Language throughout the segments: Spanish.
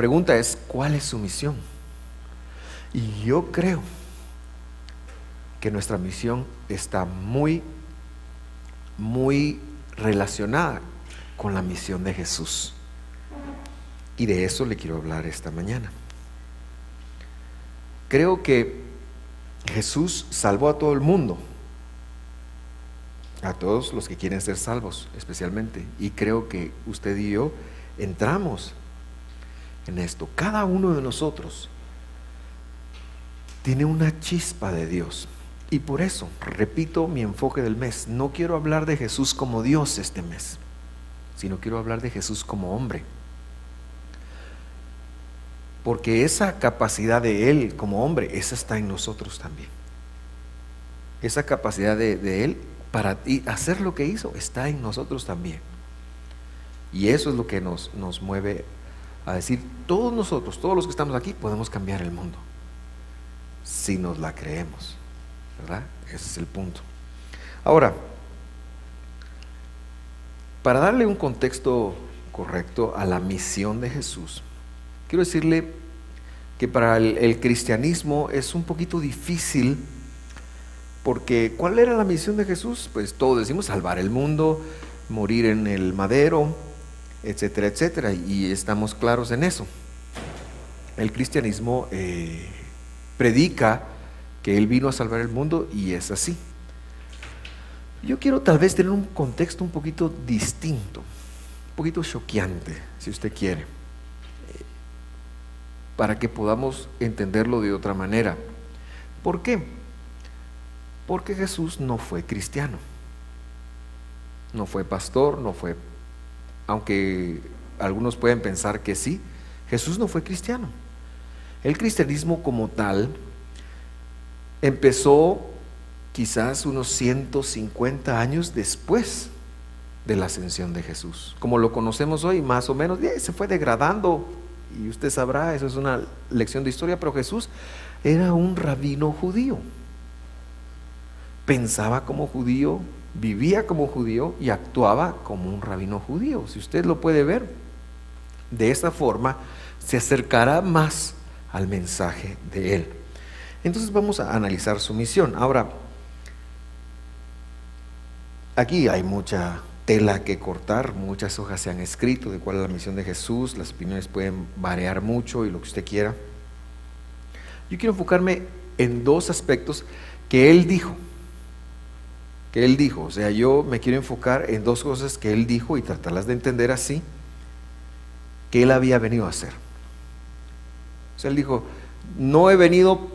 pregunta es, ¿cuál es su misión? Y yo creo que nuestra misión está muy relacionada con la misión de Jesús. Y de eso le quiero hablar esta mañana. Creo que Jesús salvó a todo el mundo, a todos los que quieren ser salvos especialmente. Y creo que usted y yo entramos en esto. Cada uno de nosotros tiene una chispa de Dios. Y por eso, repito mi enfoque del mes, no quiero hablar de Jesús como Dios este mes, sino quiero hablar de Jesús como hombre. Porque esa capacidad de Él como hombre, esa está en nosotros también. Esa capacidad de Él para hacer lo que hizo, está en nosotros también. Y eso es lo que nos mueve a decir, todos nosotros, todos los que estamos aquí, podemos cambiar el mundo, si nos la creemos, ¿verdad? Ese es el punto. Ahora, para darle un contexto correcto a la misión de Jesús, quiero decirle que para el cristianismo es un poquito difícil, porque ¿cuál era la misión de Jesús? Pues todos decimos salvar el mundo, morir en el madero, etcétera, etcétera, y estamos claros en eso. El cristianismo predica que Él vino a salvar el mundo y es así. Yo quiero tal vez tener un contexto un poquito distinto, un poquito choqueante, si usted quiere, para que podamos entenderlo de otra manera. ¿Por qué? Porque Jesús no fue cristiano, no fue pastor, no fue, aunque algunos pueden pensar que sí, Jesús no fue cristiano. El cristianismo como tal empezó quizás unos 150 años después de la ascensión de Jesús. Como lo conocemos hoy, más o menos, se fue degradando, y usted sabrá, eso es una lección de historia, pero Jesús era un rabino judío. Pensaba como judío, vivía como judío y actuaba como un rabino judío. Si usted lo puede ver de esa forma, se acercará más al mensaje de él. Entonces vamos a analizar su misión. Ahora, aquí hay mucha tela que cortar, muchas hojas se han escrito de cuál es la misión de Jesús, las opiniones pueden variar mucho y lo que usted quiera. Yo quiero enfocarme en dos aspectos que él dijo. O sea, yo me quiero enfocar en dos cosas que él dijo y tratarlas de entender así, que él había venido a hacer. O sea, él dijo, no he venido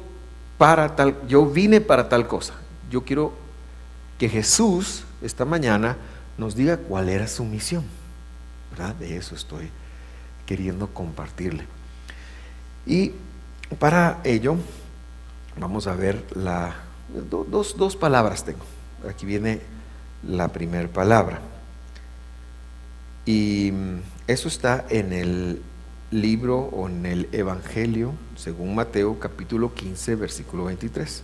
para tal, yo vine para tal cosa. Yo quiero que Jesús esta mañana nos diga cuál era su misión, ¿verdad? De eso estoy queriendo compartirle. Y para ello vamos a ver dos palabras tengo. Aquí viene la primera palabra. Y eso está en el libro o en el Evangelio según Mateo capítulo 15 versículo 23.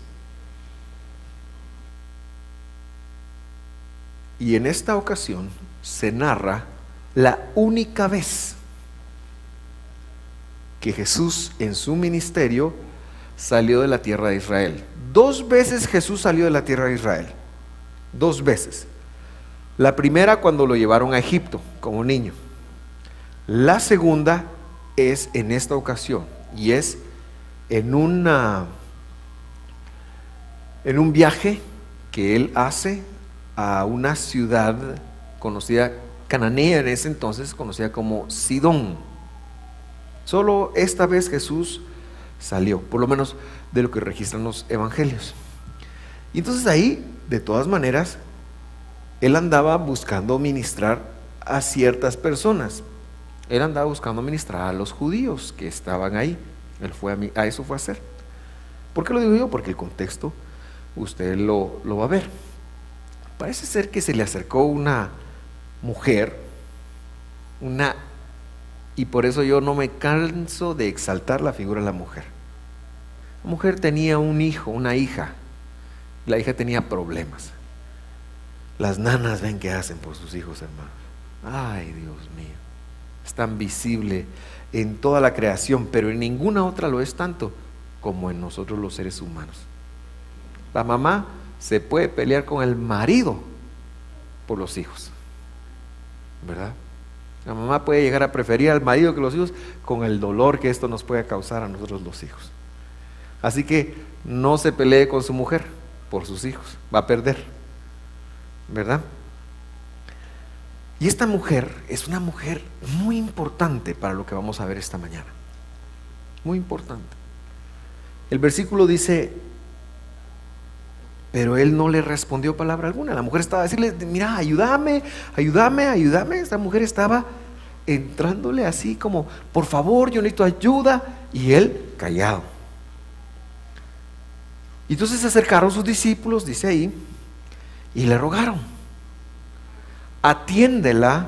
Y en esta ocasión se narra la única vez que Jesús en su ministerio salió de la tierra de Israel. 2 veces Jesús salió de la tierra de Israel. 2 veces. La primera cuando lo llevaron a Egipto como niño. La segunda es en esta ocasión y es en un viaje que él hace a una ciudad conocida, cananea en ese entonces, conocida como Sidón. Solo esta vez Jesús salió, por lo menos de lo que registran los evangelios. Y entonces ahí, de todas maneras, él andaba buscando ministrar a ciertas personas. Él andaba buscando ministrar a los judíos que estaban ahí. Él fue a eso fue a hacer. ¿Por qué lo digo yo? Porque el contexto usted lo va a ver. Parece ser que se le acercó una mujer, y por eso yo no me canso de exaltar la figura de la mujer. La mujer tenía un hijo, una hija. La hija tenía problemas. Las nanas ven qué hacen por sus hijos, hermanos. Ay, Dios mío, es tan visible en toda la creación, pero en ninguna otra lo es tanto como en nosotros los seres humanos. La mamá se puede pelear con el marido por los hijos, ¿verdad? La mamá puede llegar a preferir al marido que los hijos con el dolor que esto nos puede causar a nosotros los hijos. Así que no se pelee con su mujer por sus hijos, va a perder, ¿verdad? Y esta mujer es una mujer muy importante para lo que vamos a ver esta mañana. Muy importante. El versículo dice, pero él no le respondió palabra alguna. La mujer estaba a decirle, mira, ayúdame, ayúdame, ayúdame. Esta mujer estaba entrándole así como, por favor, yo necesito ayuda. Y él callado. Y entonces se acercaron sus discípulos, dice ahí, y le rogaron, atiéndela,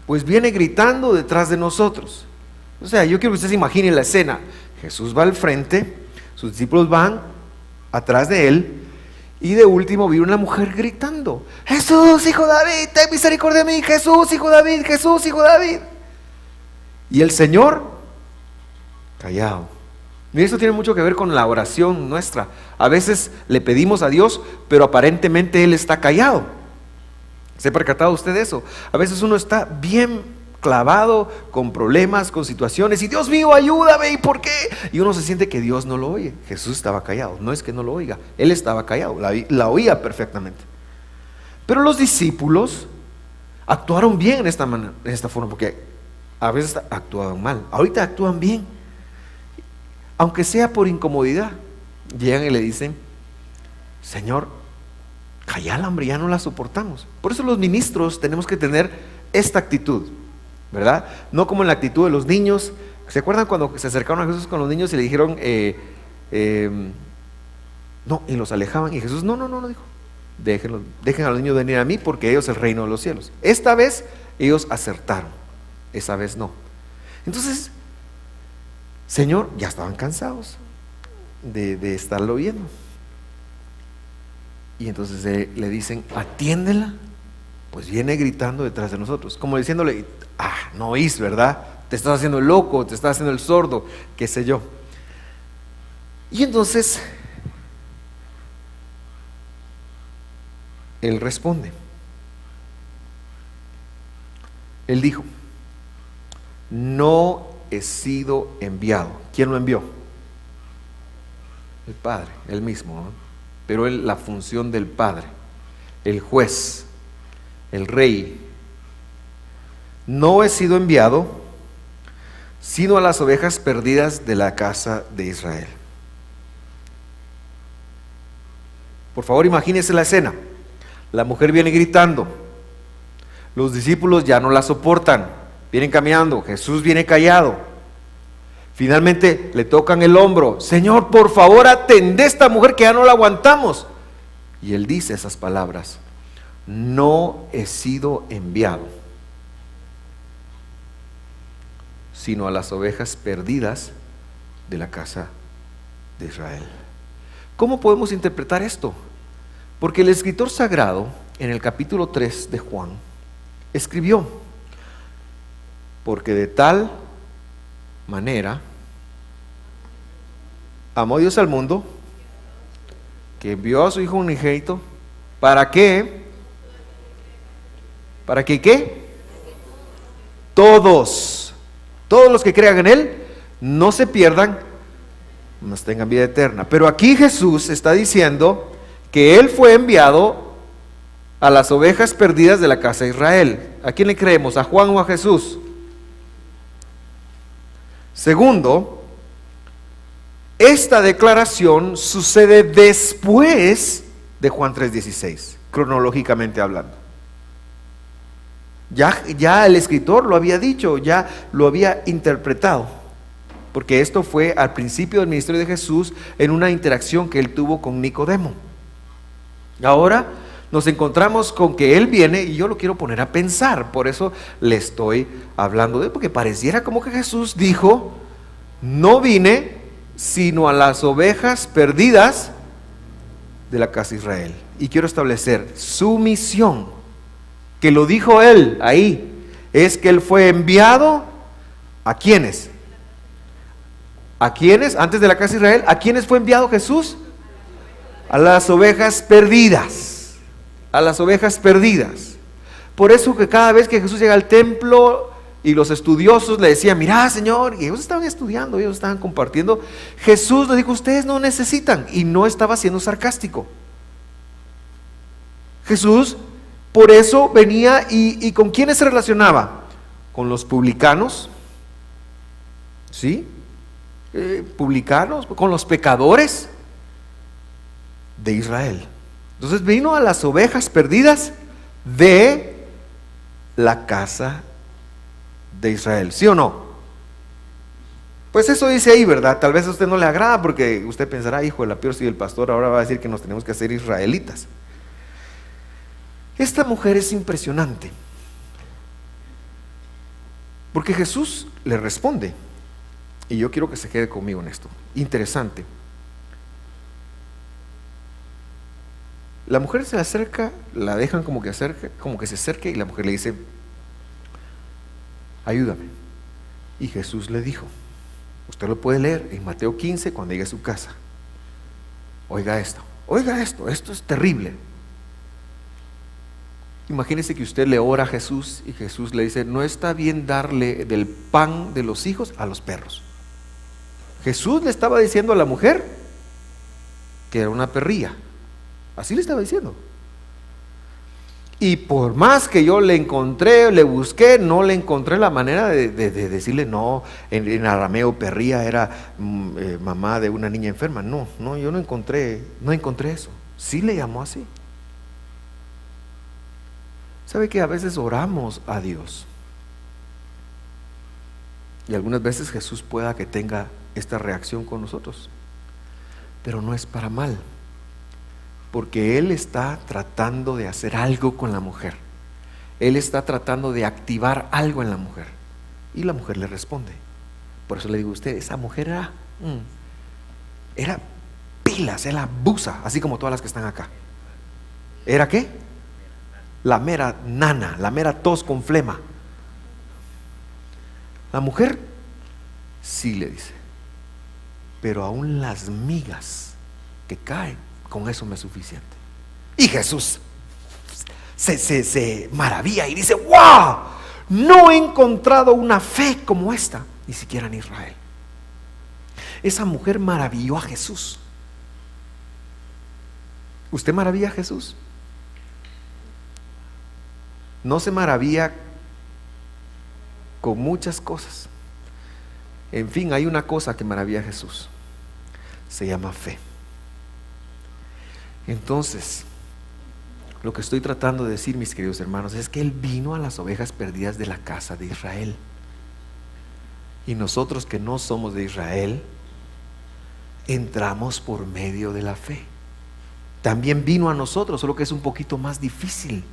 pues viene gritando detrás de nosotros. O sea, yo quiero que ustedes se imaginen la escena. Jesús va al frente, sus discípulos van atrás de él, y de último viene una mujer gritando, Jesús, hijo de David, ten misericordia de mí, Jesús, hijo de David, Jesús, hijo de David. Y el Señor callado. Y esto tiene mucho que ver con la oración nuestra. A veces le pedimos a Dios, pero aparentemente Él está callado. ¿Se ha percatado usted de eso? A veces uno está bien clavado con problemas, con situaciones, y Dios mío, ayúdame, ¿y por qué? Y uno se siente que Dios no lo oye. Jesús estaba callado, no es que no lo oiga, Él estaba callado, la oía perfectamente. Pero los discípulos actuaron bien en esta forma, porque a veces actuaban mal, ahorita actúan bien. Aunque sea por incomodidad, llegan y le dicen, Señor, calla, hombre, ya no la soportamos. Por eso los ministros tenemos que tener esta actitud, ¿verdad? No como en la actitud de los niños. ¿Se acuerdan cuando se acercaron a Jesús con los niños y le dijeron, no, y los alejaban? Y Jesús, no, dijo, dejen a los niños venir a mí, porque ellos es el reino de los cielos. Esta vez ellos acertaron, esa vez no. Entonces, Señor, ya estaban cansados de estarlo viendo. Y entonces le dicen, atiéndela, pues viene gritando detrás de nosotros, como diciéndole, no oís, ¿verdad? Te estás haciendo el loco, te estás haciendo el sordo, qué sé yo. Y entonces él responde. Él dijo, no he sido enviado. ¿Quién lo envió? El Padre, él mismo, ¿no? Pero él, la función del Padre, el juez, el rey. No he sido enviado sino a las ovejas perdidas de la casa de Israel. Por favor, imagínense la escena. La mujer viene gritando, los discípulos ya no la soportan, vienen caminando, Jesús viene callado. Finalmente le tocan el hombro, Señor, por favor, atende a esta mujer que ya no la aguantamos. Y él dice esas palabras, no he sido enviado sino a las ovejas perdidas de la casa de Israel. ¿Cómo podemos interpretar esto? Porque el escritor sagrado, en el capítulo 3 de Juan, escribió, porque de tal manera amó Dios al mundo, que envió a su Hijo unigénito, ¿para qué? ¿Para que qué? Todos los que crean en Él, no se pierdan, mas tengan vida eterna. Pero aquí Jesús está diciendo que Él fue enviado a las ovejas perdidas de la casa de Israel. ¿A quién le creemos? ¿A Juan o a Jesús? Segundo, esta declaración sucede después de Juan 3:16, cronológicamente hablando. Ya el escritor lo había dicho, ya lo había interpretado, porque esto fue al principio del ministerio de Jesús en una interacción que él tuvo con Nicodemo. Ahora nos encontramos con que él viene, y yo lo quiero poner a pensar, por eso le estoy hablando de él, porque pareciera como que Jesús dijo, no vine sino a las ovejas perdidas de la casa de Israel. Y quiero establecer su misión, que lo dijo él ahí, es que él fue enviado ¿A quiénes? ¿A quiénes? Antes de la casa de Israel, ¿a quiénes fue enviado Jesús? A las ovejas perdidas. A las ovejas perdidas. Por eso que cada vez que Jesús llega al templo y los estudiosos le decían, mira Señor, y ellos estaban estudiando, ellos estaban compartiendo, Jesús les dijo, ustedes no necesitan, y no estaba siendo sarcástico. Jesús por eso venía y ¿con quiénes se relacionaba? Con los publicanos, ¿sí? Publicanos, con los pecadores de Israel. Entonces vino a las ovejas perdidas de la casa de Israel, ¿sí o no? Pues eso dice ahí, ¿verdad? Tal vez a usted no le agrada porque usted pensará, hijo de la peor, si el pastor ahora va a decir que nos tenemos que hacer israelitas. Esta mujer es impresionante, porque Jesús le responde, y yo quiero que se quede conmigo en esto, interesante. La mujer se le acerca, la dejan como que se acerque, y la mujer le dice, ayúdame. Y Jesús le dijo, usted lo puede leer en Mateo 15 cuando llegue a su casa. Oiga esto, esto es terrible. Imagínese que usted le ora a Jesús y Jesús le dice, no está bien darle del pan de los hijos a los perros. Jesús le estaba diciendo a la mujer que era una perría, así le estaba diciendo. Y por más que yo le encontré, le busqué, no le encontré la manera de decirle no. En arameo perría era mamá de una niña enferma. No, yo no encontré eso. Sí le llamó así. ¿Sabe que a veces oramos a Dios? Y algunas veces Jesús pueda que tenga esta reacción con nosotros, pero no es para mal, porque Él está tratando de hacer algo con la mujer. Él está tratando de activar algo en la mujer, y la mujer le responde. Por eso le digo a usted, esa mujer era pilas, era busa, así como todas las que están acá. ¿Era qué? La mera nana, la mera tos con flema. La mujer sí le dice, pero aún las migas que caen, con eso me es suficiente. Y Jesús se maravilla y dice, ¡wow! No he encontrado una fe como esta, ni siquiera en Israel. Esa mujer maravilló a Jesús. ¿Usted maravilla a Jesús? No se maravilla con muchas cosas. En fin, hay una cosa que maravilla a Jesús. Se llama fe. Entonces, lo que estoy tratando de decir, mis queridos hermanos, es que Él vino a las ovejas perdidas de la casa de Israel. Y nosotros que no somos de Israel, entramos por medio de la fe. También vino a nosotros, solo que es un poquito más difícil,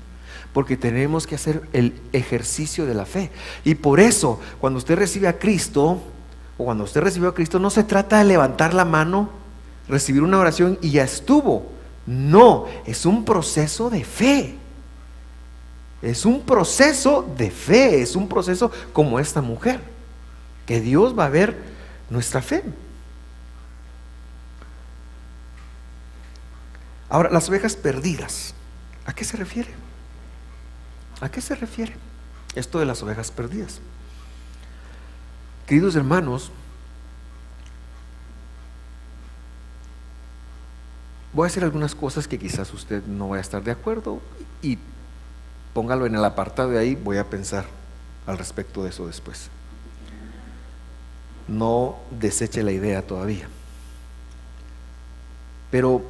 porque tenemos que hacer el ejercicio de la fe. Y por eso, cuando usted recibe a Cristo, o cuando usted recibió a Cristo, no se trata de levantar la mano, recibir una oración y ya estuvo. No, es un proceso de fe. Es un proceso de fe, es un proceso como esta mujer, que Dios va a ver nuestra fe. Ahora, las ovejas perdidas, ¿a qué se refiere? ¿A qué se refiere esto de las ovejas perdidas? Queridos hermanos, voy a hacer algunas cosas que quizás usted no vaya a estar de acuerdo, y póngalo en el apartado de ahí, voy a pensar al respecto de eso después. No deseche la idea todavía. Pero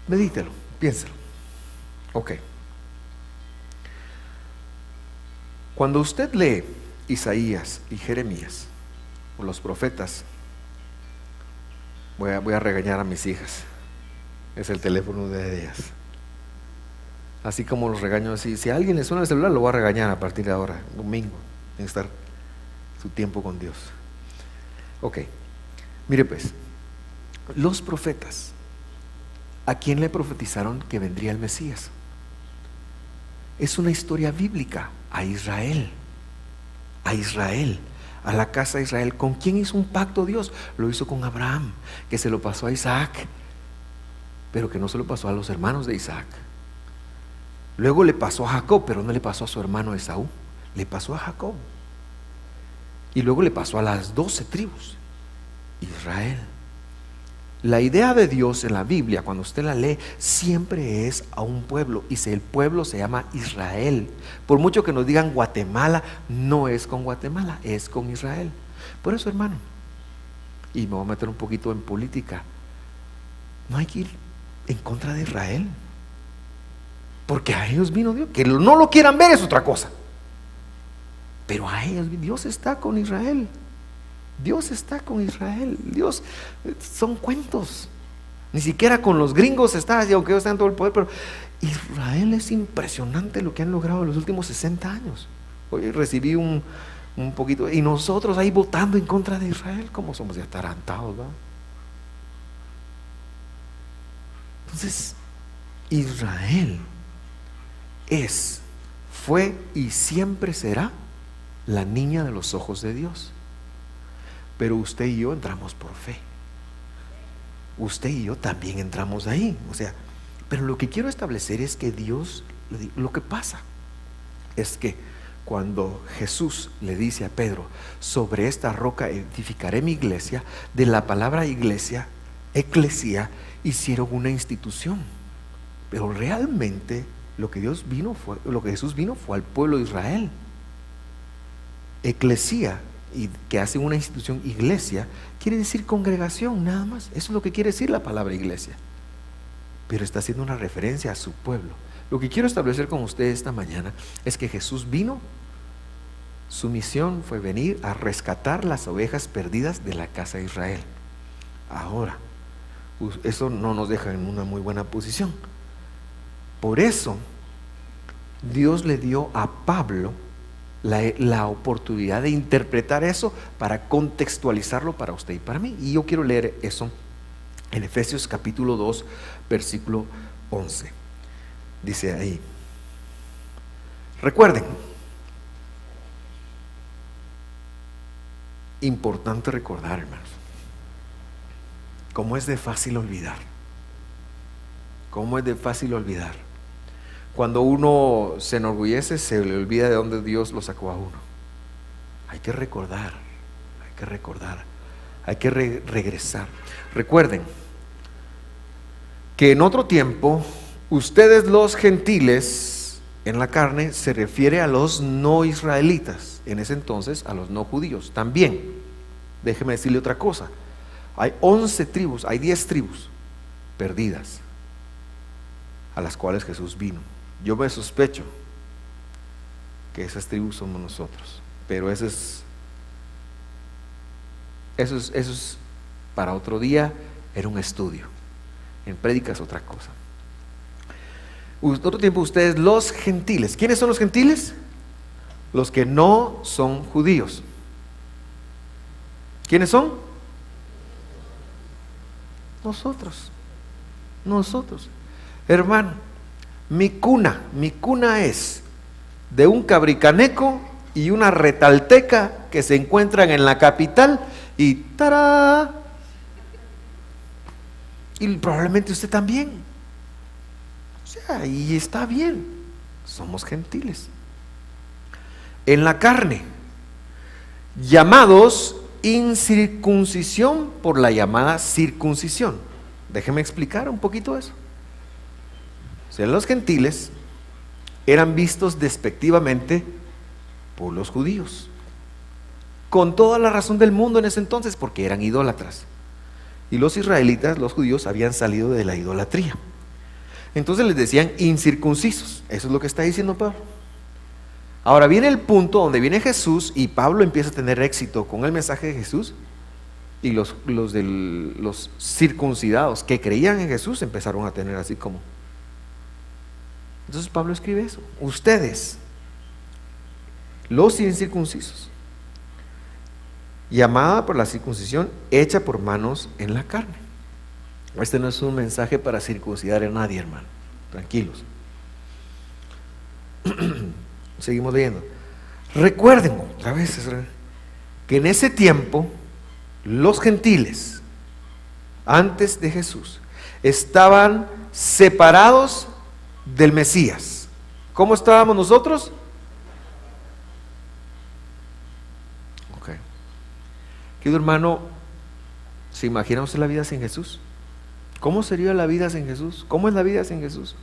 medítelo, piénselo. Ok. Cuando usted lee Isaías y Jeremías, o los profetas, voy a regañar a mis hijas. Es el teléfono de ellas. Así como los regaño así. Si a alguien le suena el celular, lo voy a regañar a partir de ahora, domingo. Tiene que estar su tiempo con Dios. Ok. Mire pues, los profetas, ¿A quién le profetizaron que vendría el Mesías? Es una historia bíblica. A Israel, a la casa de Israel. ¿Con quién hizo un pacto Dios? Lo hizo con Abraham, que se lo pasó a Isaac, pero que no se lo pasó a los hermanos de Isaac. Luego le pasó a Jacob, pero no le pasó a su hermano Esaú, le pasó a Jacob. Y luego le pasó a las 12 tribus, Israel. La idea de Dios en la Biblia, cuando usted la lee, siempre es a un pueblo, y si el pueblo se llama Israel. Por mucho que nos digan Guatemala, no es con Guatemala, es con Israel. Por eso, hermano, y me voy a meter un poquito en política, no hay que ir en contra de Israel, porque a ellos vino Dios. Que no lo quieran ver es otra cosa, pero a ellos Dios está con Israel. Dios está con Israel. Dios, son cuentos. Ni siquiera con los gringos está, aunque ellos tengan todo el poder, pero Israel es impresionante lo que han logrado en los últimos 60 años. Hoy recibí un poquito, y nosotros ahí votando en contra de Israel, como somos de atarantados, ¿verdad? Entonces, Israel fue y siempre será la niña de los ojos de Dios. Pero usted y yo entramos por fe. Usted y yo también entramos ahí. O sea, pero lo que quiero establecer es que Dios, lo que pasa es que cuando Jesús le dice a Pedro, sobre esta roca edificaré mi iglesia, de la palabra iglesia, eclesia, hicieron una institución. Pero realmente lo que Jesús vino fue al pueblo de Israel. Eclesia, y que hace una institución, iglesia, quiere decir congregación, nada más. Eso es lo que quiere decir la palabra iglesia, pero está haciendo una referencia a su pueblo. Lo que quiero establecer con ustedes esta mañana es que Jesús vino, su misión fue venir a rescatar las ovejas perdidas de la casa de Israel. Ahora, eso no nos deja en una muy buena posición. Por eso Dios le dio a Pablo la oportunidad de interpretar eso para contextualizarlo para usted y para mí. Y yo quiero leer eso en Efesios capítulo 2 versículo 11. Dice ahí: recuerden, importante recordar, hermanos, cómo es de fácil olvidar. Cómo es de fácil olvidar. Cuando uno se enorgullece, se le olvida de dónde Dios lo sacó a uno. Hay que recordar, hay que regresar. Recuerden que en otro tiempo, ustedes los gentiles en la carne, se refiere a los no israelitas, en ese entonces a los no judíos. También, déjeme decirle otra cosa, hay 11 tribus, hay 10 tribus perdidas, a las cuales Jesús vino. Yo me sospecho que esas tribus somos nosotros, pero eso es para otro día. Era un estudio, en prédica es otra cosa. Otro tiempo, ustedes los gentiles. ¿Quiénes son los gentiles? Los que no son judíos. ¿Quiénes son? Nosotros. Hermano, mi cuna es de un cabricaneco y una retalteca que se encuentran en la capital, y ¡tará! Y probablemente usted también. O sea, y está bien, somos gentiles. En la carne, llamados incircuncisión por la llamada circuncisión. Déjeme explicar un poquito eso. O sea, los gentiles eran vistos despectivamente por los judíos, con toda la razón del mundo en ese entonces, porque eran idólatras. Y los israelitas, los judíos, habían salido de la idolatría. Entonces les decían incircuncisos. Eso es lo que está diciendo Pablo. Ahora viene el punto donde viene Jesús, y Pablo empieza a tener éxito con el mensaje de Jesús, y los circuncidados que creían en Jesús empezaron a tener así como. Entonces Pablo escribe eso: ustedes, los incircuncisos, llamada por la circuncisión hecha por manos en la carne. Este no es un mensaje para circuncidar a nadie, hermano. Tranquilos. Seguimos leyendo. Recuerden otra vez que en ese tiempo los gentiles, antes de Jesús, estaban separados del Mesías. ¿Cómo estábamos nosotros? Ok. Querido hermano, ¿se imagina usted la vida sin Jesús? ¿Cómo sería la vida sin Jesús? ¿Cómo es la vida sin Jesús?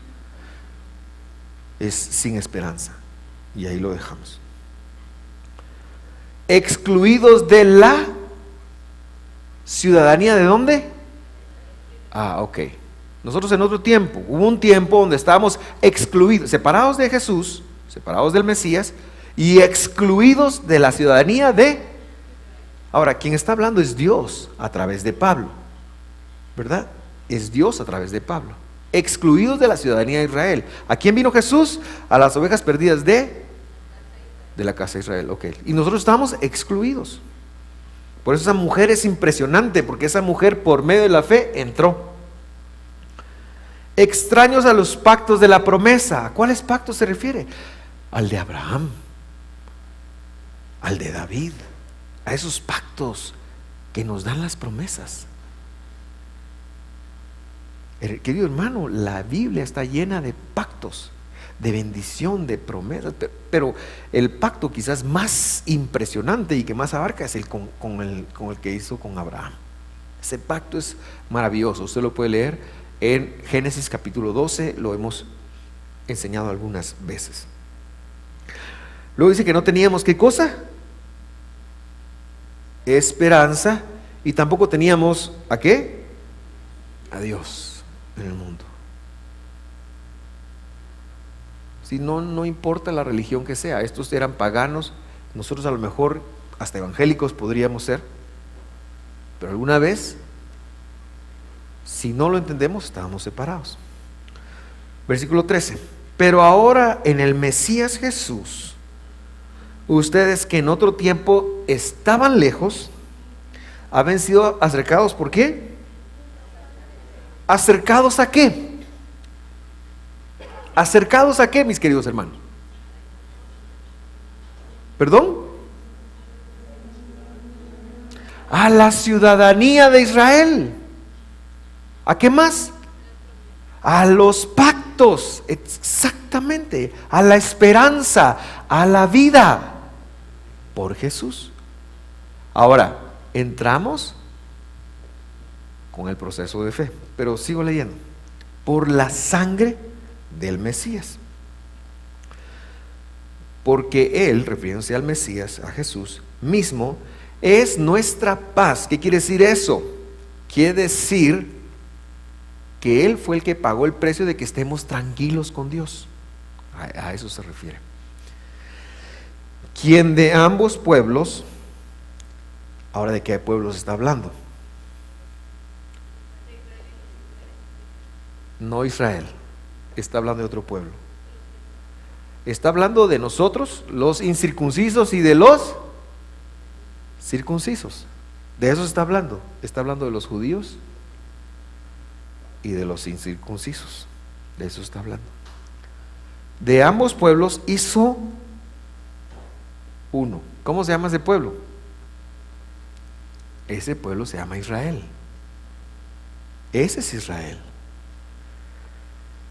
Es sin esperanza. Y ahí lo dejamos. Excluidos de la ciudadanía, ¿de dónde? Ok. Nosotros en otro tiempo, hubo un tiempo donde estábamos excluidos, separados de Jesús, separados del Mesías y excluidos de la ciudadanía de... Ahora, quien está hablando es Dios a través de Pablo, ¿verdad? Es Dios a través de Pablo. Excluidos de la ciudadanía de Israel. ¿A quién vino Jesús? A las ovejas perdidas de la casa de Israel. Ok. Y nosotros estábamos excluidos. Por eso esa mujer es impresionante, porque esa mujer por medio de la fe entró. Extraños a los pactos de la promesa. ¿A cuáles pactos se refiere? Al de Abraham, al de David, a esos pactos que nos dan las promesas. Querido hermano, la Biblia está llena de pactos, de bendición, de promesas, pero el pacto quizás más impresionante y que más abarca es el con el que hizo con Abraham. Ese pacto es maravilloso, usted lo puede leer en Génesis capítulo 12, lo hemos enseñado algunas veces. Luego dice que no teníamos, ¿qué cosa? Esperanza, y tampoco teníamos, ¿a qué? A Dios en el mundo. Si no importa la religión que sea, estos eran paganos, nosotros a lo mejor hasta evangélicos podríamos ser, pero alguna vez, si no lo entendemos, estábamos separados. Versículo 13. Pero ahora en el Mesías Jesús, ustedes que en otro tiempo estaban lejos, habían sido acercados. ¿Por qué? ¿Acercados a qué? ¿Acercados a qué, mis queridos hermanos? ¿Perdón? A la ciudadanía de Israel. ¿A qué más? A los pactos, exactamente, a la esperanza, a la vida por Jesús. Ahora, entramos con el proceso de fe, pero sigo leyendo. Por la sangre del Mesías. Porque Él, refiriéndose al Mesías, a Jesús mismo, es nuestra paz. ¿Qué quiere decir eso? Quiere decir que Él fue el que pagó el precio de que estemos tranquilos con Dios. A eso se refiere. Quien de ambos pueblos, ahora ¿de qué pueblos está hablando? No Israel, está hablando de otro pueblo. Está hablando de nosotros, los incircuncisos, y de los circuncisos. De eso está hablando. Está hablando de los judíos y de los incircuncisos. De eso está hablando. De ambos pueblos hizo uno. ¿Cómo se llama ese pueblo? Ese pueblo se llama Israel. Ese es Israel.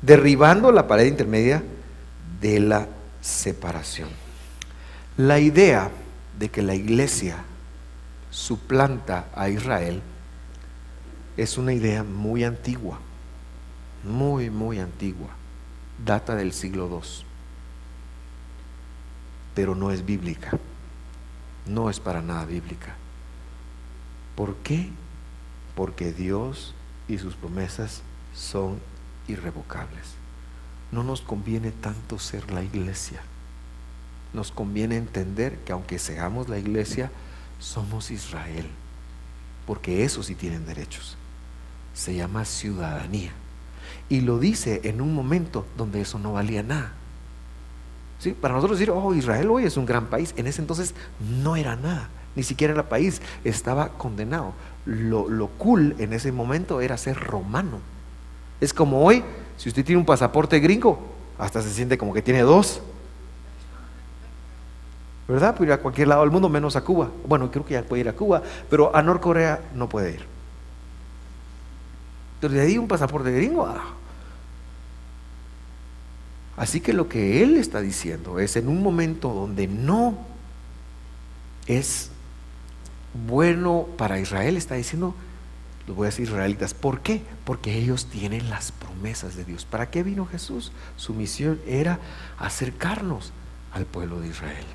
Derribando la pared intermedia de la separación. La idea de que la iglesia suplanta a Israel es una idea muy antigua, muy antigua, data del siglo II, pero no es bíblica, no es para nada bíblica. ¿Por qué? Porque Dios y sus promesas son irrevocables. No nos conviene tanto ser la iglesia, nos conviene entender que aunque seamos la iglesia, somos Israel, porque esos sí tienen derechos. Se llama ciudadanía, y lo dice en un momento donde eso no valía nada. ¿Sí? Para nosotros decir, oh, Israel hoy es un gran país, en ese entonces no era nada, ni siquiera era país, estaba condenado. Lo cool en ese momento era ser romano. Es como hoy, si usted tiene un pasaporte gringo, hasta se siente como que tiene dos, ¿verdad? Puede ir a cualquier lado del mundo menos a Cuba. Bueno, creo que ya puede ir a Cuba, pero a Norcorea no puede ir. Entonces de ahí un pasaporte gringo. Así que lo que él está diciendo es, en un momento donde no es bueno para Israel, está diciendo, lo voy a decir israelitas, ¿por qué? Porque ellos tienen las promesas de Dios. ¿Para qué vino Jesús? Su misión era acercarnos al pueblo de Israel.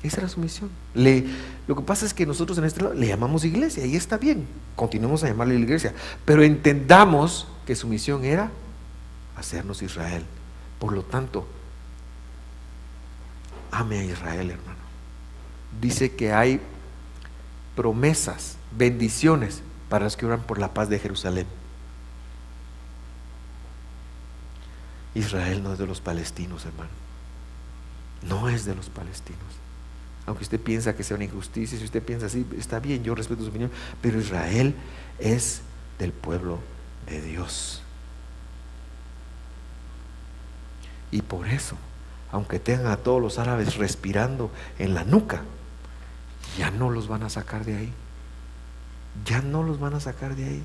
Esa era su misión. Lo que pasa es que nosotros en este lado le llamamos iglesia, y está bien, continuemos a llamarle iglesia, pero entendamos que su misión era hacernos Israel. Por lo tanto, ame a Israel, hermano. Dice que hay promesas, bendiciones para los que oran por la paz de Jerusalén. Israel no es de los palestinos, hermano. No es de los palestinos. Aunque usted piensa que sea una injusticia, si usted piensa así, está bien, yo respeto su opinión, pero Israel es del pueblo de Dios. Y por eso, aunque tengan a todos los árabes respirando en la nuca, ya no los van a sacar de ahí. Ya no los van a sacar de ahí.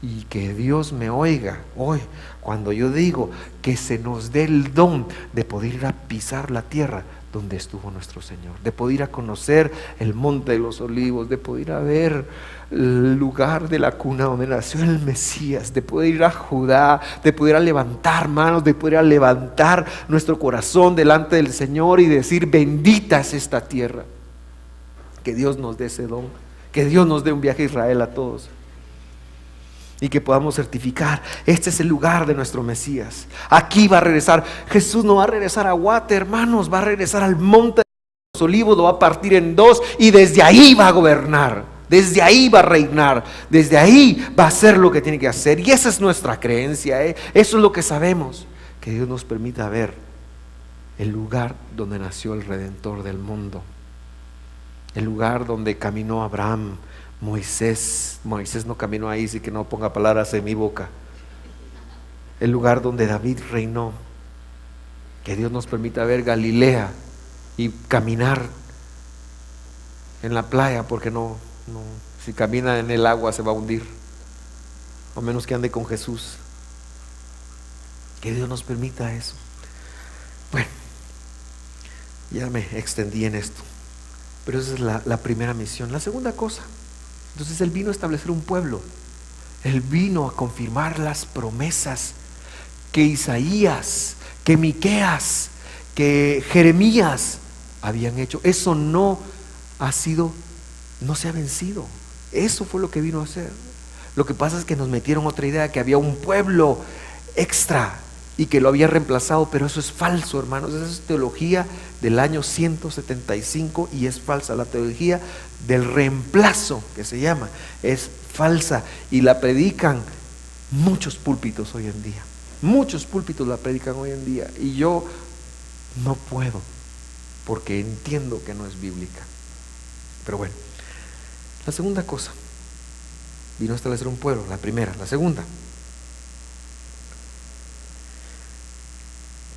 Y que Dios me oiga hoy cuando yo digo que se nos dé el don de poder ir a pisar la tierra donde estuvo nuestro Señor, de poder ir a conocer el monte de los olivos, de poder ir a ver el lugar de la cuna donde nació el Mesías, de poder ir a Judá, de poder ir a levantar manos, de poder ir a levantar nuestro corazón delante del Señor y decir, bendita es esta tierra. Que Dios nos dé ese don, que Dios nos dé un viaje a Israel a todos, y que podamos certificar, este es el lugar de nuestro Mesías. Aquí va a regresar. Jesús no va a regresar a Guate, hermanos, va a regresar al monte de los olivos, lo va a partir en dos, y desde ahí va a gobernar, desde ahí va a reinar, desde ahí va a hacer lo que tiene que hacer. Y esa es nuestra creencia, Eso es lo que sabemos, que Dios nos permita ver el lugar donde nació el Redentor del mundo, el lugar donde caminó Abraham, Moisés no caminó ahí, así que no ponga palabras en mi boca. El lugar donde David reinó. Que Dios nos permita ver Galilea y caminar en la playa, porque no, si camina en el agua se va a hundir, a menos que ande con Jesús. Que Dios nos permita eso. Bueno, ya me extendí en esto, pero esa es la primera misión. La segunda cosa, entonces Él vino a establecer un pueblo. Él vino a confirmar las promesas que Isaías, que Miqueas, que Jeremías habían hecho. Eso no se ha vencido. Eso fue lo que vino a hacer. Lo que pasa es que nos metieron otra idea, que había un pueblo extra y que lo había reemplazado, pero eso es falso, hermanos. Esa es teología del año 175 y es falsa. La teología del reemplazo, que se llama, es falsa, y la predican muchos púlpitos hoy en día. Muchos púlpitos la predican hoy en día, y yo no puedo, porque entiendo que no es bíblica. Pero bueno, la segunda cosa, vino a establecer un pueblo, la primera. La segunda,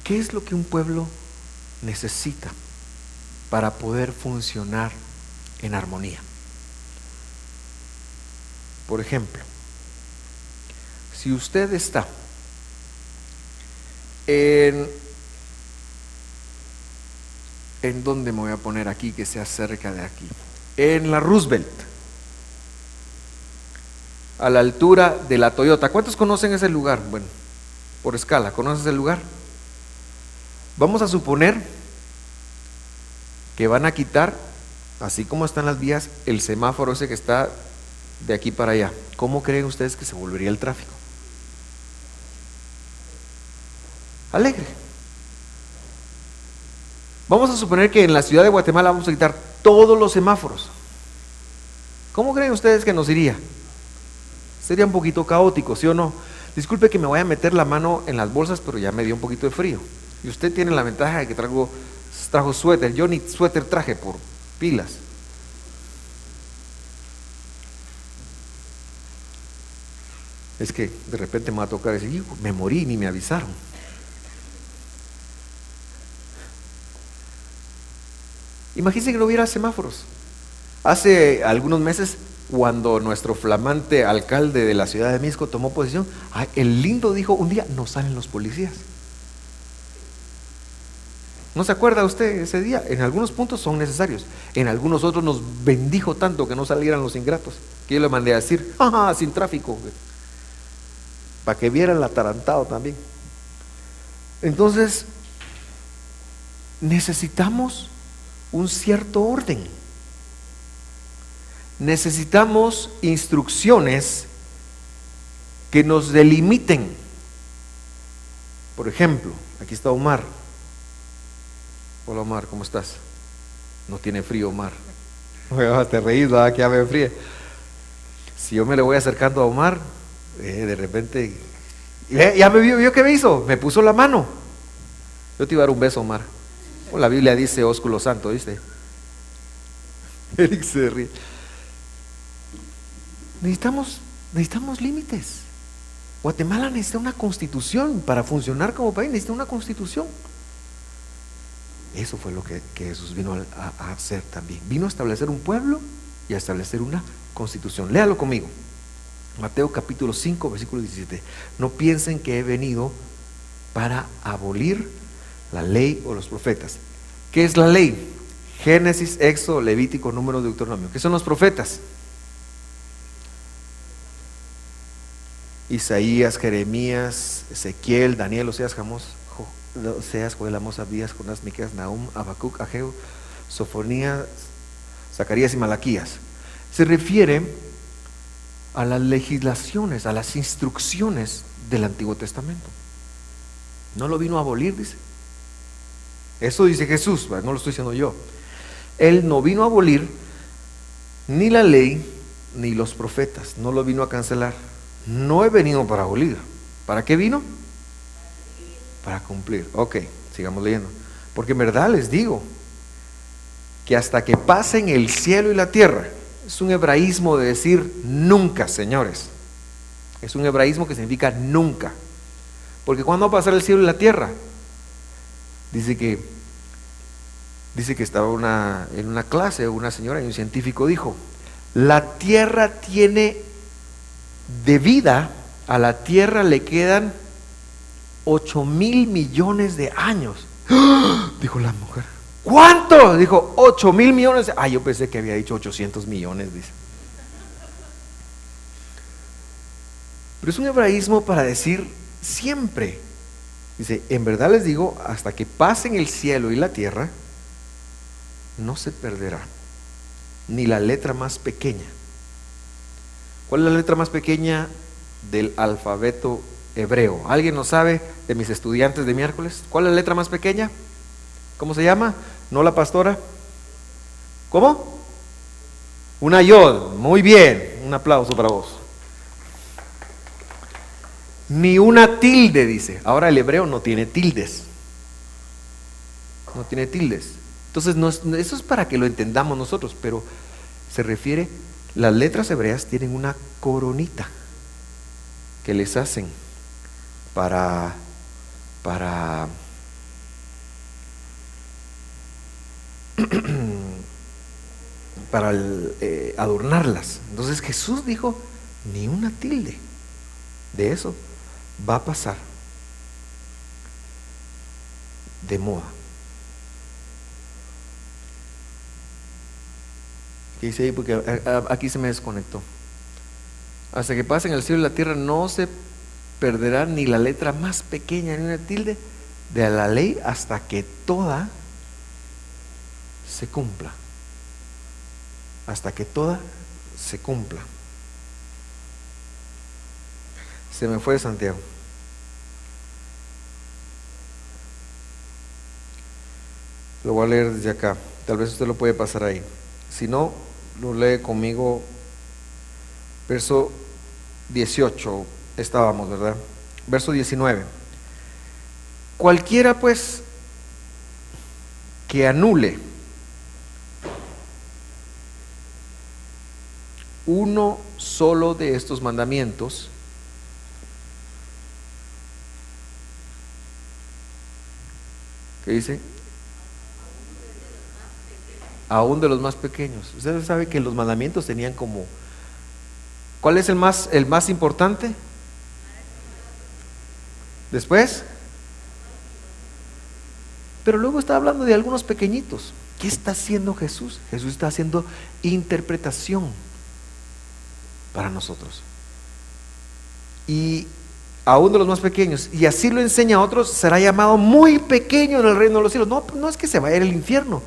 ¿qué es lo que un pueblo necesita para poder funcionar en armonía? Por ejemplo, si usted está ¿en dónde me voy a poner aquí que sea cerca de aquí? En la Roosevelt, a la altura de la Toyota. ¿Cuántos conocen ese lugar? Bueno, por escala, ¿conoces el lugar? Vamos a suponer que van a quitar, así como están las vías, el semáforo ese que está de aquí para allá. ¿Cómo creen ustedes que se volvería el tráfico? Alegre. Vamos a suponer que en la ciudad de Guatemala vamos a quitar todos los semáforos. ¿Cómo creen ustedes que nos iría? Sería un poquito caótico, ¿sí o no? Disculpe que me vaya a meter la mano en las bolsas, pero ya me dio un poquito de frío. Y usted tiene la ventaja de que trajo suéter. Yo ni suéter traje por pilas. Es que de repente me va a tocar decir, hijo, me morí, ni me avisaron. Imagínense que no hubiera semáforos. Hace algunos meses, cuando nuestro flamante alcalde de la ciudad de Misco tomó posesión, el lindo dijo un día, no salen los policías. ¿No se acuerda usted ese día? En algunos puntos son necesarios, en algunos otros nos bendijo tanto que no salieran los ingratos, que yo le mandé a decir, sin tráfico, para que viera el atarantado también. Entonces, necesitamos un cierto orden. Necesitamos instrucciones que nos delimiten. Por ejemplo, aquí está Omar. Hola Omar, ¿cómo estás? No tiene frío Omar. Te reís, ¿verdad? Que ya me fríe. Si yo me le voy acercando a Omar, de repente, ya me vio qué me hizo, me puso la mano. Yo te iba a dar un beso Omar. La Biblia dice ósculo santo, ¿viste? Eric se ríe. Necesitamos límites. Guatemala necesita una constitución para funcionar como país, necesita una constitución. Eso fue lo que Jesús vino a hacer también. Vino a establecer un pueblo y a establecer una constitución. Léalo conmigo. Mateo capítulo 5, versículo 17. No piensen que he venido para abolir la ley o los profetas. ¿Qué es la ley? Génesis, Éxodo, Levítico, Número, Deuteronomio. ¿Qué son los profetas? Isaías, Jeremías, Ezequiel, Daniel, Oseas, Joel, Amós, Abdías, Jonás, Miqueas, Nahum, Habacuc, Ageo, Sofonías, Zacarías y Malaquías. Se refiere a las legislaciones, a las instrucciones del Antiguo Testamento. No lo vino a abolir, dice. Eso dice Jesús, no lo estoy diciendo yo. Él no vino a abolir ni la ley ni los profetas, no lo vino a cancelar. No he venido para abolir. ¿Para qué vino? Para cumplir. Ok, sigamos leyendo. Porque en verdad les digo que hasta que pasen el cielo y la tierra, es un hebraísmo de decir nunca, señores. Es un hebraísmo que significa nunca. Porque ¿cuándo va a pasar el cielo y la tierra? Dice que estaba en una clase, una señora y un científico dijo, la tierra tiene de vida, a la tierra le quedan 8,000 millones de años. Dijo la mujer, ¿cuánto? Dijo 8,000 millones. Yo pensé que había dicho 800 millones, dice. Pero es un hebraísmo para decir siempre. Dice, en verdad les digo, hasta que pasen el cielo y la tierra, no se perderá ni la letra más pequeña. ¿Cuál es la letra más pequeña del alfabeto hebreo? ¿Alguien no sabe de mis estudiantes de miércoles? ¿Cuál es la letra más pequeña? ¿Cómo se llama? ¿No la pastora? ¿Cómo? Una yod. Muy bien, un aplauso para vos. Ni una tilde, dice. Ahora el hebreo no tiene tildes. No tiene tildes. Entonces eso es para que lo entendamos nosotros, pero se refiere, las letras hebreas tienen una coronita que les hacen para adornarlas. Entonces Jesús dijo, ni una tilde de eso va a pasar de moda. ¿Qué dice ahí? Porque aquí se me desconectó. Hasta que pasen el cielo y la tierra no se perderá ni la letra más pequeña ni una tilde de la ley hasta que toda se cumpla. Hasta que toda se cumpla. Se me fue Santiago. Lo voy a leer desde acá. Tal vez usted lo puede pasar ahí. Si no, lo lee conmigo. Verso 18. Estábamos, ¿verdad? Verso 19. Cualquiera pues que anule uno solo de estos mandamientos ¿Qué dice? Aún de los más pequeños. Usted sabe que los mandamientos tenían como, ¿cuál es el más importante? Después. Pero luego está hablando de algunos pequeñitos. ¿Qué está haciendo Jesús? Jesús está haciendo interpretación para nosotros. Y aún de los más pequeños, y así lo enseña a otros, será llamado muy pequeño en el reino de los cielos. No, no es que se vaya a ir al infierno.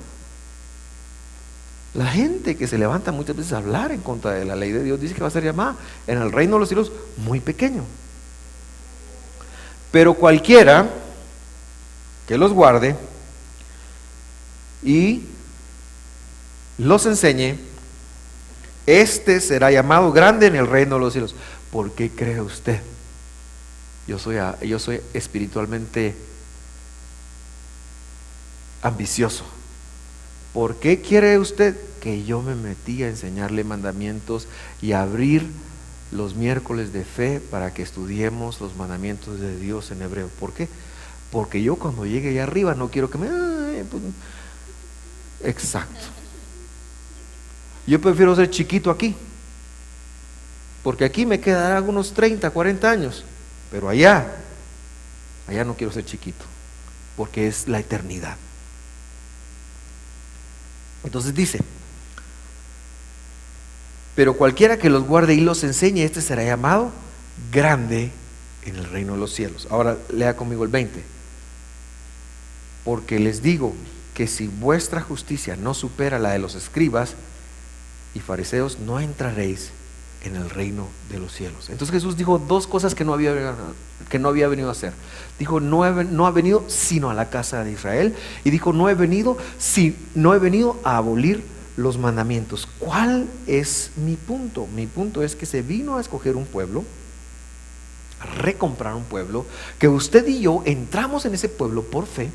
La gente que se levanta muchas veces a hablar en contra de la ley de Dios dice que va a ser llamada en el reino de los cielos muy pequeño. Pero cualquiera que los guarde y los enseñe, este será llamado grande en el reino de los cielos. ¿Por qué cree usted? Yo soy espiritualmente ambicioso. ¿Por qué quiere usted que yo me metí a enseñarle mandamientos y a abrir los miércoles de fe para que estudiemos los mandamientos de Dios en hebreo? ¿Por qué? Porque yo cuando llegue allá arriba no quiero que me... Exacto. Yo prefiero ser chiquito aquí, porque aquí me quedarán unos 30, 40 años, pero allá no quiero ser chiquito, porque es la eternidad. Entonces dice, pero cualquiera que los guarde y los enseñe, este será llamado grande en el reino de los cielos. Ahora lea conmigo el 20. Porque les digo que si vuestra justicia no supera la de los escribas y fariseos, no entraréis en el reino de los cielos. Entonces Jesús dijo dos cosas que no había venido a hacer. Dijo, no ha venido sino a la casa de Israel, y dijo, no he venido a abolir los mandamientos. ¿Cuál es mi punto? Mi punto es que se vino a escoger un pueblo, a recomprar un pueblo, que usted y yo entramos en ese pueblo por fe,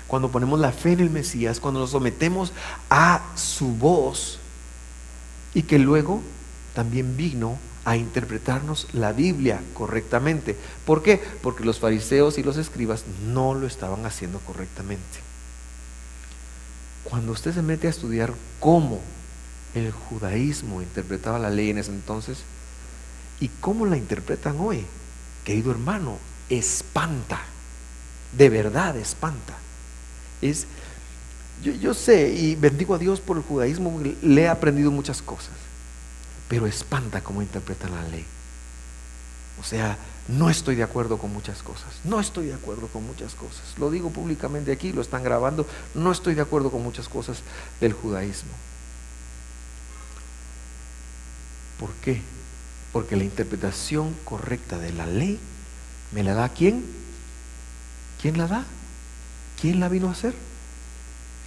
cuando ponemos la fe en el Mesías, cuando nos sometemos a su voz, y que luego también vino a interpretarnos la Biblia correctamente. ¿Por qué? Porque los fariseos y los escribas no lo estaban haciendo correctamente. Cuando usted se mete a estudiar cómo el judaísmo interpretaba la ley en ese entonces y cómo la interpretan hoy, querido hermano, espanta, de verdad espanta. Yo sé y bendigo a Dios por el judaísmo, le he aprendido muchas cosas, pero espanta cómo interpretan la ley. O sea, no estoy de acuerdo con muchas cosas. Lo digo públicamente aquí, lo están grabando. No estoy de acuerdo con muchas cosas del judaísmo. ¿Por qué? Porque la interpretación correcta de la ley me la da ¿quién? ¿Quién la da? ¿Quién la vino a hacer?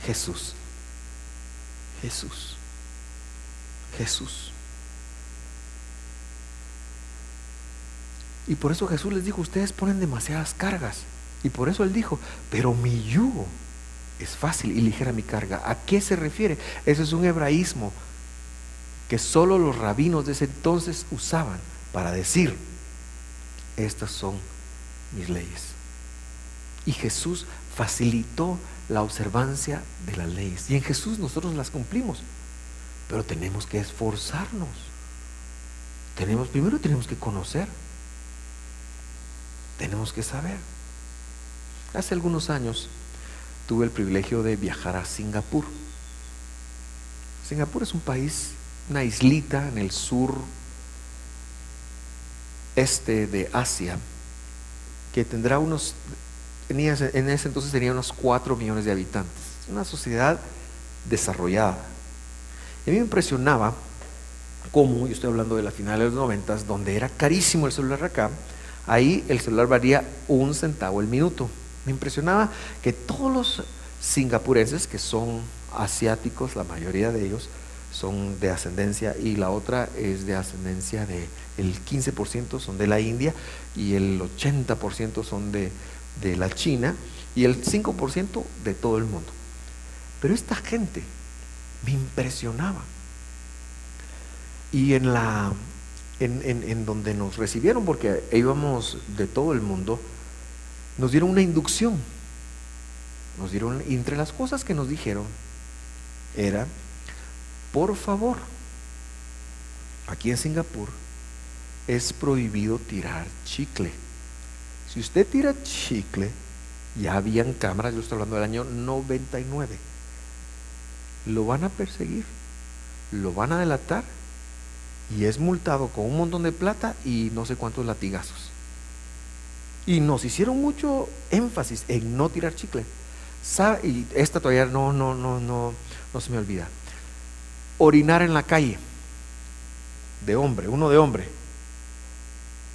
Jesús. Y por eso Jesús les dijo, ustedes ponen demasiadas cargas. Y por eso Él dijo, pero mi yugo es fácil y ligera mi carga. ¿A qué se refiere? Eso es un hebraísmo que solo los rabinos de ese entonces usaban para decir, estas son mis leyes. Y Jesús facilitó la observancia de las leyes. Y en Jesús nosotros las cumplimos. Pero tenemos que esforzarnos. Primero tenemos que conocer. Tenemos que saber. Hace algunos años tuve el privilegio de viajar a Singapur. Singapur es un país, una islita en el sur este de Asia, que tendrá en ese entonces tenía unos 4 millones de habitantes. Una sociedad desarrollada. Y a mí me impresionaba cómo, yo estoy hablando de la final de los 90, donde era carísimo el celular acá. Ahí el celular valía 1 centavo el minuto. Me impresionaba que todos los singapurenses, que son asiáticos, la mayoría de ellos son de ascendencia, y la otra es de ascendencia el 15% son de la India, y el 80% son de la China, y el 5% de todo el mundo. Pero esta gente me impresionaba. Y en donde nos recibieron, porque íbamos de todo el mundo, nos dieron una inducción. Nos dieron, y entre las cosas que nos dijeron era, por favor, aquí en Singapur es prohibido tirar chicle. Si usted tira chicle, ya habían cámaras, yo estoy hablando del año 99, lo van a perseguir, lo van a delatar y es multado con un montón de plata y no sé cuántos latigazos. Y nos hicieron mucho énfasis en no tirar chicle. Y esta todavía no se me olvida. Orinar en la calle, de hombre, uno de hombre.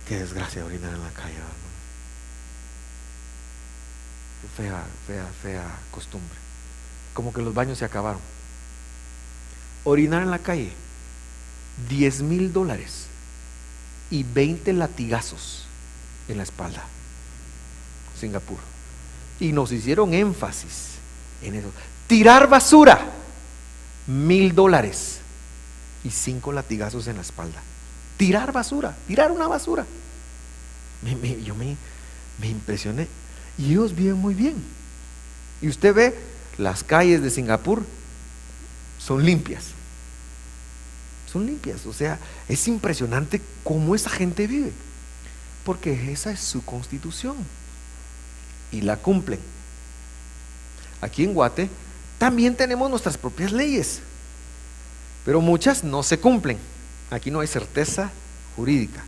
Qué desgracia orinar en la calle, ¿no? Fea costumbre. Como que los baños se acabaron. Orinar en la calle, $10,000 y 20 latigazos en la espalda. Singapur. Y nos hicieron énfasis en eso. Tirar basura, $1,000 y 5 latigazos en la espalda. Tirar basura, tirar una basura. Yo me impresioné. Y ellos viven muy bien. Y usted ve, las calles de Singapur son limpias. Son limpias. O sea, es impresionante cómo esa gente vive. Porque esa es su constitución. Y la cumplen. Aquí en Guate también tenemos nuestras propias leyes, pero muchas no se cumplen. Aquí no hay certeza jurídica,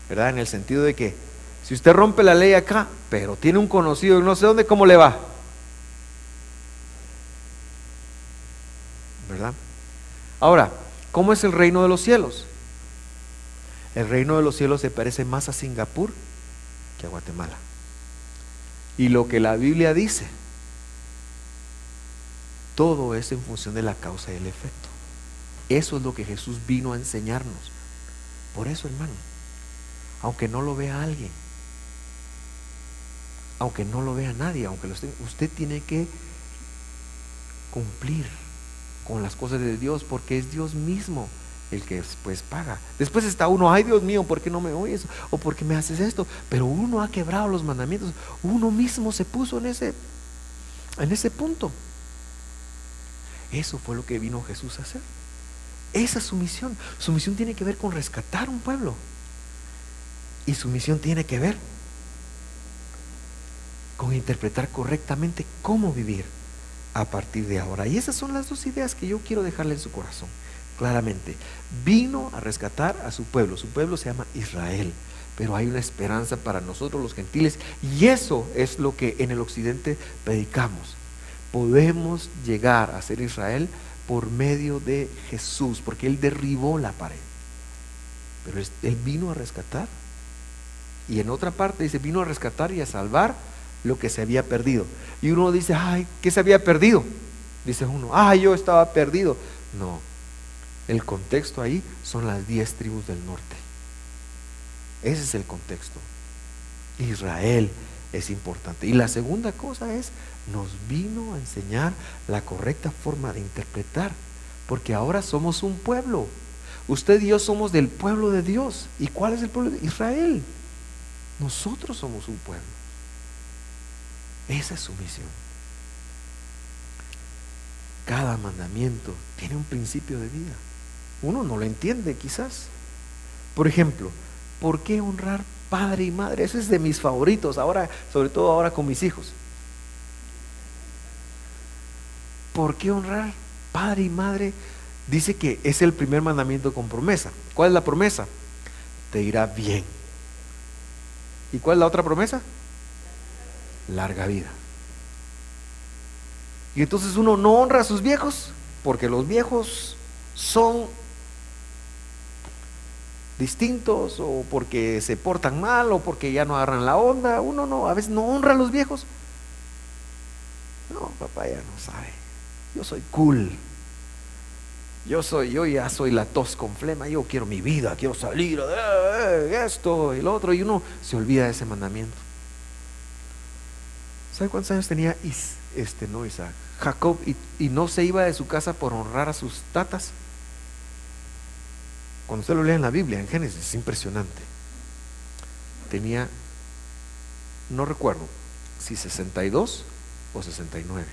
¿verdad? En el sentido de que si usted rompe la ley acá, pero tiene un conocido y no sé dónde, ¿cómo le va? ¿Verdad? Ahora, ¿cómo es el reino de los cielos? El reino de los cielos se parece más a Singapur que a Guatemala. Y lo que la Biblia dice, todo es en función de la causa y el efecto. Eso es lo que Jesús vino a enseñarnos. Por eso, hermano, aunque no lo vea alguien, aunque no lo vea nadie, aunque usted tiene que cumplir con las cosas de Dios, porque es Dios mismo el que después paga. Después está uno, ay Dios mío, ¿por qué no me oyes? O ¿por qué me haces esto? Pero uno ha quebrado los mandamientos, uno mismo se puso en ese punto. Eso fue lo que vino Jesús a hacer. Esa es su misión. Su misión tiene que ver con rescatar un pueblo. Y su misión tiene que ver con interpretar correctamente cómo vivir a partir de ahora. Y esas son las dos ideas que yo quiero dejarle en su corazón. Claramente, vino a rescatar a su pueblo. Su pueblo se llama Israel, pero hay una esperanza para nosotros los gentiles, y eso es lo que en el occidente predicamos. Podemos llegar a ser Israel por medio de Jesús, porque Él derribó la pared, pero Él vino a rescatar. Y en otra parte dice, vino a rescatar y a salvar lo que se había perdido. Y uno dice, ay, ¿qué se había perdido? Dice uno, ay, yo estaba perdido. No, el contexto ahí son las 10 tribus del norte. Ese es el contexto. Israel es importante. Y la segunda cosa es, nos vino a enseñar la correcta forma de interpretar, porque ahora somos un pueblo. Usted y yo somos del pueblo de Dios. ¿Y cuál es el pueblo de Israel? Nosotros somos un pueblo. Esa es su misión. Cada mandamiento tiene un principio de vida. Uno no lo entiende quizás. Por ejemplo, ¿por qué honrar padre y madre? Ese es de mis favoritos ahora, sobre todo ahora con mis hijos. ¿Por qué honrar padre y madre? Dice que es el primer mandamiento con promesa. ¿Cuál es la promesa? Te irá bien. ¿Y cuál es la otra promesa? Larga vida. Y entonces uno no honra a sus viejos porque los viejos son distintos, o porque se portan mal, o porque ya no agarran la onda. Uno no, a veces no honra a los viejos. No, papá ya no sabe. Yo soy cool. Yo ya soy la tos con flema. Yo quiero mi vida, quiero salir, esto y lo otro. Y uno se olvida de ese mandamiento. ¿Sabe cuántos años tenía Isaac? Jacob, y no se iba de su casa por honrar a sus tatas? Cuando usted lo lee en la Biblia, en Génesis, es impresionante. Tenía, no recuerdo si 62 o 69.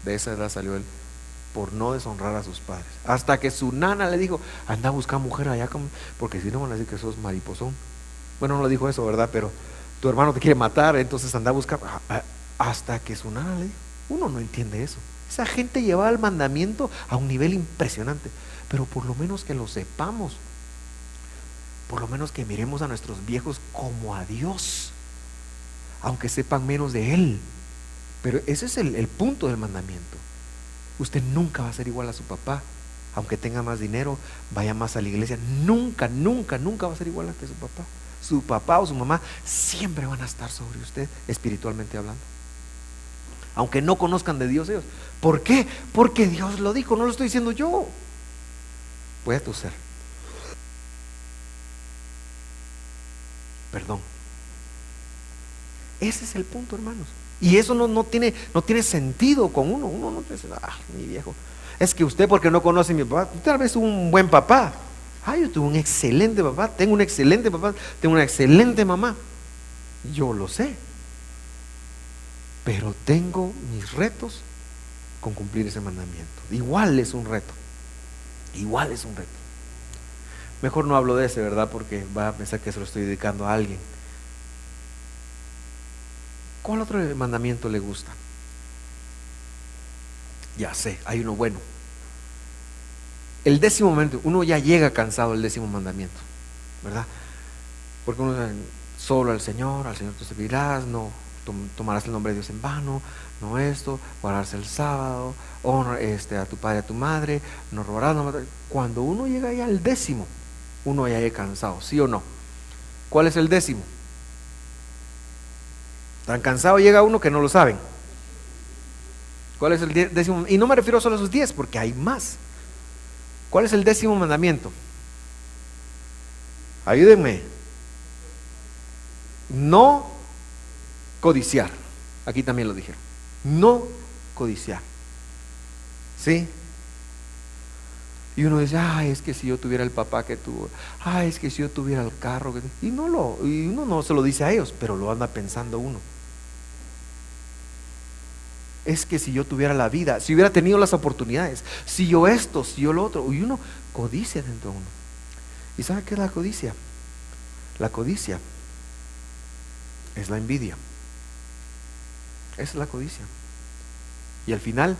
De esa edad salió él, por no deshonrar a sus padres. Hasta que su nana le dijo, anda a buscar mujer allá, porque si no van a decir que sos mariposón. Bueno, no le dijo eso, ¿verdad? Pero tu hermano te quiere matar, entonces anda a buscar. Hasta que su nana le dijo. Uno no entiende eso. Esa gente llevaba el mandamiento a un nivel impresionante. Pero por lo menos que lo sepamos. Por lo menos que miremos a nuestros viejos como a Dios, aunque sepan menos de Él. Pero ese es el punto del mandamiento. Usted nunca va a ser igual a su papá, aunque tenga más dinero, vaya más a la iglesia. Nunca, nunca, nunca va a ser igual a que su papá. Su papá o su mamá siempre van a estar sobre usted, espiritualmente hablando, aunque no conozcan de Dios ellos. ¿Por qué? Porque Dios lo dijo, no lo estoy diciendo yo. Voy a toser. Perdón. Ese es el punto, hermanos. Y eso no tiene sentido con uno. Uno no dice, mi viejo, es que usted porque no conoce a mi papá, tal vez un buen papá. Yo tuve un excelente papá, tengo un excelente papá, tengo una excelente mamá. Yo lo sé. Pero tengo mis retos con cumplir ese mandamiento. Igual es un reto. Igual es un reto. Mejor no hablo de ese, ¿verdad? Porque va a pensar que se lo estoy dedicando a alguien. ¿Cuál otro mandamiento le gusta? Ya sé, hay uno bueno. El 10º mandamiento, uno ya llega cansado del 10º mandamiento, ¿verdad? Porque uno dice, solo al Señor te servirás, no tomarás el nombre de Dios en vano, no esto, guardarse el sábado, honra a tu padre y a tu madre, no robarás, no matarás. Cuando uno llega ya al 10º, uno ya llega cansado, ¿sí o no? ¿Cuál es el 10º? Tan cansado llega uno que no lo saben. ¿Cuál es el 10º? Y no me refiero solo a esos 10, porque hay más. ¿Cuál es el 10º mandamiento? Ayúdenme. No codiciar. Aquí también lo dijeron. No codiciar. ¿Sí? Y uno dice, es que si yo tuviera el papá que tuvo, es que si yo tuviera el carro que... y uno no se lo dice a ellos, pero lo anda pensando uno. Es que si yo tuviera la vida, si hubiera tenido las oportunidades, si yo esto, si yo lo otro, y uno codicia dentro de uno. ¿Y sabe qué es la codicia? La codicia es la envidia. Esa es la codicia. Y al final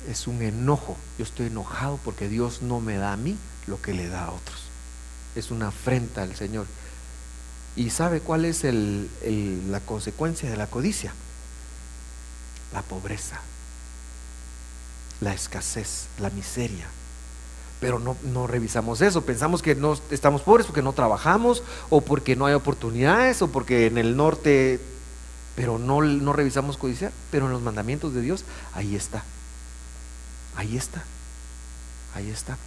es un enojo. Yo estoy enojado porque Dios no me da a mí lo que le da a otros. Es una afrenta al Señor. ¿Y sabe cuál es la consecuencia de la codicia? La pobreza, la escasez, la miseria. Pero no revisamos eso. Pensamos que no estamos pobres porque no trabajamos, o porque no hay oportunidades, o porque en el norte, pero no revisamos codiciar. Pero en los mandamientos de Dios, ahí está. Ahí está. Ahí está.